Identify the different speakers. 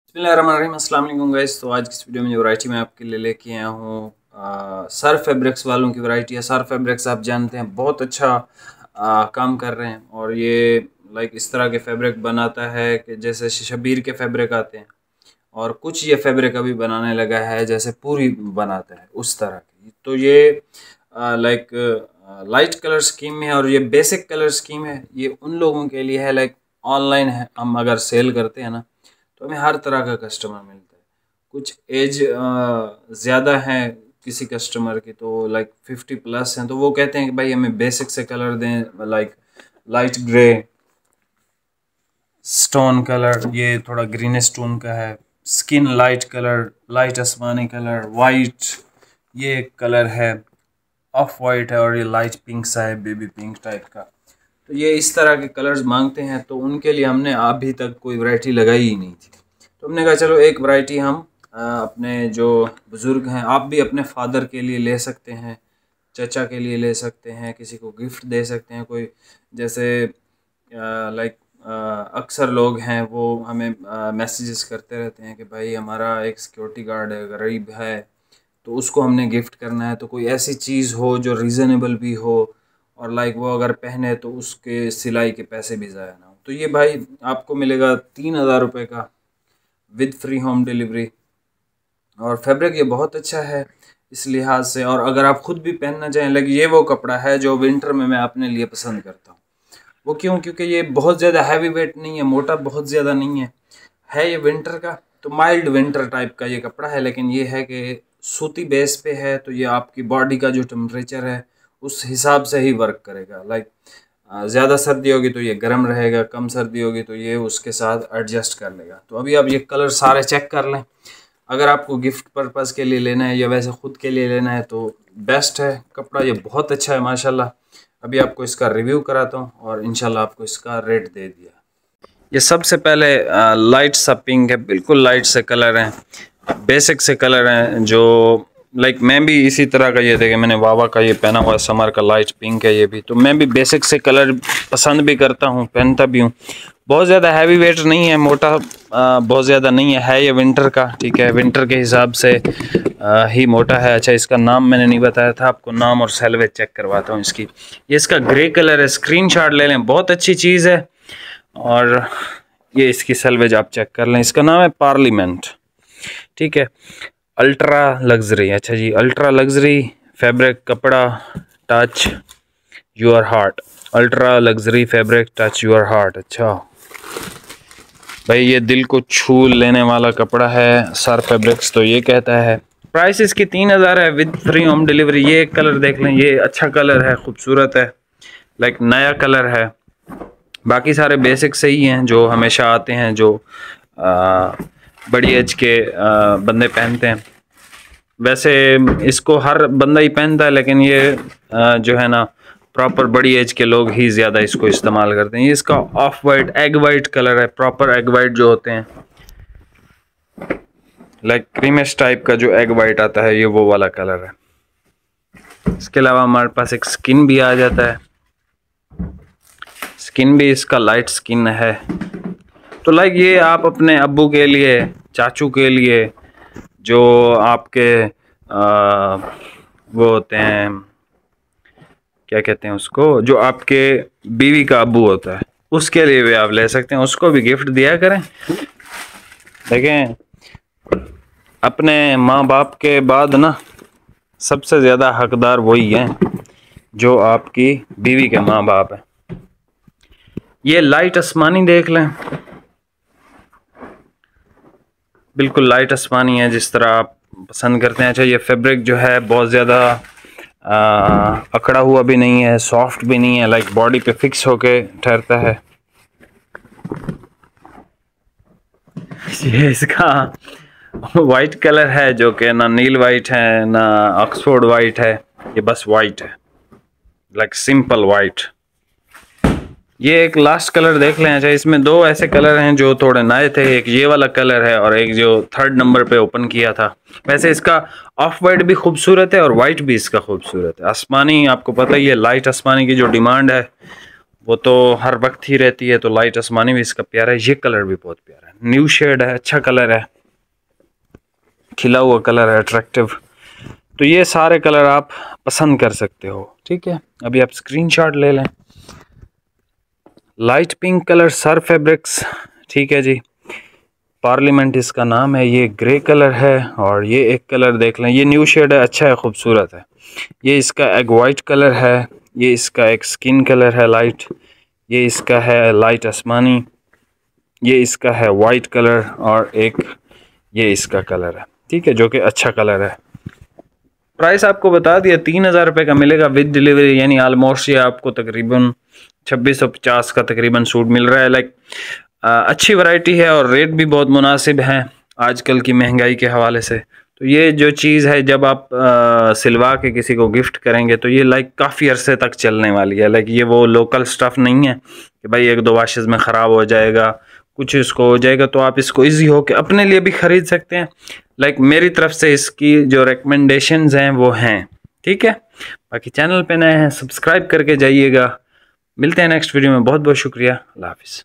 Speaker 1: बिस्मिल्लाहिर्रहमानिर्रहीम, अस्सलाम वालेकुम गाइस। तो आज की इस वीडियो में जो वैरायटी मैं आपके लिए लेके आया हूँ सर्फ फैब्रिक्स वालों की वैरायटी है। सर्फ फैब्रिक्स आप जानते हैं बहुत अच्छा काम कर रहे हैं और ये लाइक इस तरह के फैब्रिक बनाता है कि जैसे शबीर के फैब्रिक आते हैं और कुछ ये फैब्रिक अभी बनाने लगा है जैसे पूरी बनाता है उस तरह की। तो ये लाइक लाइट कलर स्कीम में है और ये बेसिक कलर स्कीम है। ये उन लोगों के लिए है लाइक ऑनलाइन है, हम अगर सेल करते हैं ना तो हमें हर तरह का कस्टमर मिलता है। कुछ एज ज़्यादा है किसी कस्टमर की, तो लाइक 50+ हैं, तो वो कहते हैं कि भाई हमें बेसिक से कलर दें, like light grey stone colour, ये थोड़ा ग्रीन स्टोन का है, स्किन लाइट कलर, लाइट आसमानी कलर, वाइट ये एक कलर है, ऑफ वाइट है और ये लाइट पिंक सा है, बेबी पिंक टाइप का। तो ये इस तरह के कलर्स मांगते हैं, तो उनके लिए हमने अभी तक कोई वैरायटी लगाई ही नहीं थी। तो हमने कहा चलो एक वैरायटी हम अपने जो बुज़ुर्ग हैं, आप भी अपने फादर के लिए ले सकते हैं, चचा के लिए ले सकते हैं, किसी को गिफ्ट दे सकते हैं। कोई जैसे लाइक अक्सर लोग हैं वो हमें मैसेजेस करते रहते हैं कि भाई हमारा एक सिक्योरिटी गार्ड है, गरीब है, तो उसको हमने गिफ्ट करना है। तो कोई ऐसी चीज़ हो जो रीज़नेबल भी हो और लाइक वो अगर पहने तो उसके सिलाई के पैसे भी ज़ाया ना हो। तो ये भाई आपको मिलेगा 3000 रुपये का विद फ्री होम डिलीवरी। और फैब्रिक ये बहुत अच्छा है इस लिहाज से, और अगर आप ख़ुद भी पहनना चाहें, लेकिन ये वो कपड़ा है जो विंटर में मैं अपने लिए पसंद करता हूँ। वो क्यों? क्योंकि ये बहुत ज़्यादा हैवी वेट नहीं है, मोटा बहुत ज़्यादा नहीं है ये विंटर का, तो माइल्ड विंटर टाइप का ये कपड़ा है। लेकिन ये है कि सूती बेस पे है, तो ये आपकी बॉडी का जो टेम्परेचर है उस हिसाब से ही वर्क करेगा। लाइक ज़्यादा सर्दी होगी तो ये गर्म रहेगा, कम सर्दी होगी तो ये उसके साथ एडजस्ट कर लेगा। तो अभी आप ये कलर सारे चेक कर लें। अगर आपको गिफ्ट पर्पज़ के लिए लेना है या वैसे ख़ुद के लिए लेना है तो बेस्ट है कपड़ा, ये बहुत अच्छा है माशाल्लाह। अभी आपको इसका रिव्यू कराता हूँ और इंशाल्लाह आपको इसका रेट दे दिया। ये सबसे पहले लाइट सा पिंक है, बिल्कुल लाइट से कलर हैं, बेसिक से कलर हैं जो लाइक मैं भी इसी तरह का, ये देखे मैंने वावा का ये पहना हुआ है, समर का लाइट पिंक है ये भी। तो मैं भी बेसिक से कलर पसंद भी करता हूँ, पहनता भी हूँ। बहुत ज़्यादा हैवी वेट नहीं है, मोटा बहुत ज़्यादा नहीं है ये विंटर का, ठीक है, विंटर के हिसाब से ही मोटा है। अच्छा, इसका नाम मैंने नहीं बताया था आपको, नाम और सेलवेज चेक करवाता हूँ इसकी। ये इसका ग्रे कलर है, स्क्रीनशॉट ले लें, बहुत अच्छी चीज़ है। और ये इसकी सेलवेज आप चेक कर लें, इसका नाम है पार्लिमेंट, ठीक है, अल्ट्रा लग्जरी। अच्छा जी, अल्ट्रा लग्जरी फैब्रिक कपड़ा, touch your heart, ultra luxury fabric touch your heart. अच्छा भाई, ये दिल को छू लेने वाला कपड़ा है सर्फ फैब्रिक्स, तो ये कहता है। प्राइस इसकी 3000 है विद फ्री होम डिलीवरी। ये एक कलर देख लें, ये अच्छा कलर है, खूबसूरत है, लाइक नया कलर है। बाकी सारे बेसिक से ही हैं जो हमेशा आते हैं, जो बड़ी एज के बंदे पहनते हैं। वैसे इसको हर बंदा ही पहनता है, लेकिन ये जो है ना प्रॉपर बड़ी एज के लोग ही ज़्यादा इसको इस्तेमाल करते हैं। ये इसका of white egg white colour है, प्रॉपर एग वाइट जो होते हैं, लाइक क्रीमिश टाइप का जो एग वाइट आता है, ये वो वाला कलर है। इसके अलावा हमारे पास एक स्किन भी आ जाता है, स्किन भी इसका लाइट स्किन है। तो लाइक ये आप अपने अब्बू के लिए, चाचू के लिए, जो आपके वो होते हैं, क्या कहते हैं उसको, जो आपके बीवी का अब्बू होता है, उसके लिए भी आप ले सकते हैं, उसको भी गिफ्ट दिया करें। देखें, अपने माँ बाप के बाद ना सबसे ज़्यादा हकदार वही हैं जो आपकी बीवी के माँ बाप हैं। ये लाइट आसमानी देख लें, बिल्कुल लाइट आसमानी है, जिस तरह आप पसंद करते हैं। अच्छा, ये फैब्रिक जो है बहुत ज़्यादा अकड़ा हुआ भी नहीं है, सॉफ्ट भी नहीं है, लाइक बॉडी पे फिक्स होके ठहरता है। ये इसका वाइट कलर है जो कि ना नील वाइट है ना ऑक्सफोर्ड वाइट है, ये बस वाइट है, लाइक सिंपल वाइट। ये एक लास्ट कलर देख लें। अच्छा, इसमें दो ऐसे कलर हैं जो थोड़े नए थे, एक ये वाला कलर है और एक जो 3rd नंबर पे ओपन किया था। वैसे इसका ऑफ वाइट भी खूबसूरत है और वाइट भी इसका खूबसूरत है। आसमानी आपको पता ही है, लाइट आसमानी की जो डिमांड है वो तो हर वक्त ही रहती है, तो लाइट आसमानी भी इसका प्यारा है। ये कलर भी बहुत प्यारा है, न्यू शेड है, अच्छा कलर है, खिला हुआ कलर है, अट्रैक्टिव। तो ये सारे कलर आप पसंद कर सकते हो, ठीक है। अभी आप स्क्रीनशॉट ले लें। Light pink colour sir fabrics, ठीक है जी, पार्लियामेंट इसका नाम है। ये ग्रे कलर है और ये एक कलर देख लें, ये न्यू शेड है, अच्छा है, खूबसूरत है। ये इसका एक वाइट कलर है, ये इसका एक स्किन कलर है लाइट, ये इसका है लाइट आसमानी, ये इसका है वाइट कलर और एक ये इसका कलर है, ठीक है, जो कि अच्छा कलर है। प्राइस आपको बता दिया, 3000 रुपये का मिलेगा विद डिलीवरी, यानी ऑलमोस्ट ये आपको तकरीबन 2650 का तकरीबन सूट मिल रहा है। लाइक अच्छी वैरायटी है और रेट भी बहुत मुनासिब हैं आजकल की महंगाई के हवाले से। तो ये जो चीज़ है, जब आप सिलवा के किसी को गिफ्ट करेंगे तो ये लाइक काफ़ी अरसे तक चलने वाली है। लाइक ये वो लोकल स्टफ़ नहीं है कि भाई एक दो वाशेज़ में ख़राब हो जाएगा, कुछ इसको हो जाएगा। तो आप इसको इजी हो के अपने लिए भी ख़रीद सकते हैं। लाइक मेरी तरफ से इसकी जो रिकमेंडेशंस हैं वो हैं, ठीक है। बाकी चैनल पे नए हैं, सब्सक्राइब करके जाइएगा। मिलते हैं नेक्स्ट वीडियो में, बहुत बहुत शुक्रिया, अल्लाह हाफिज़।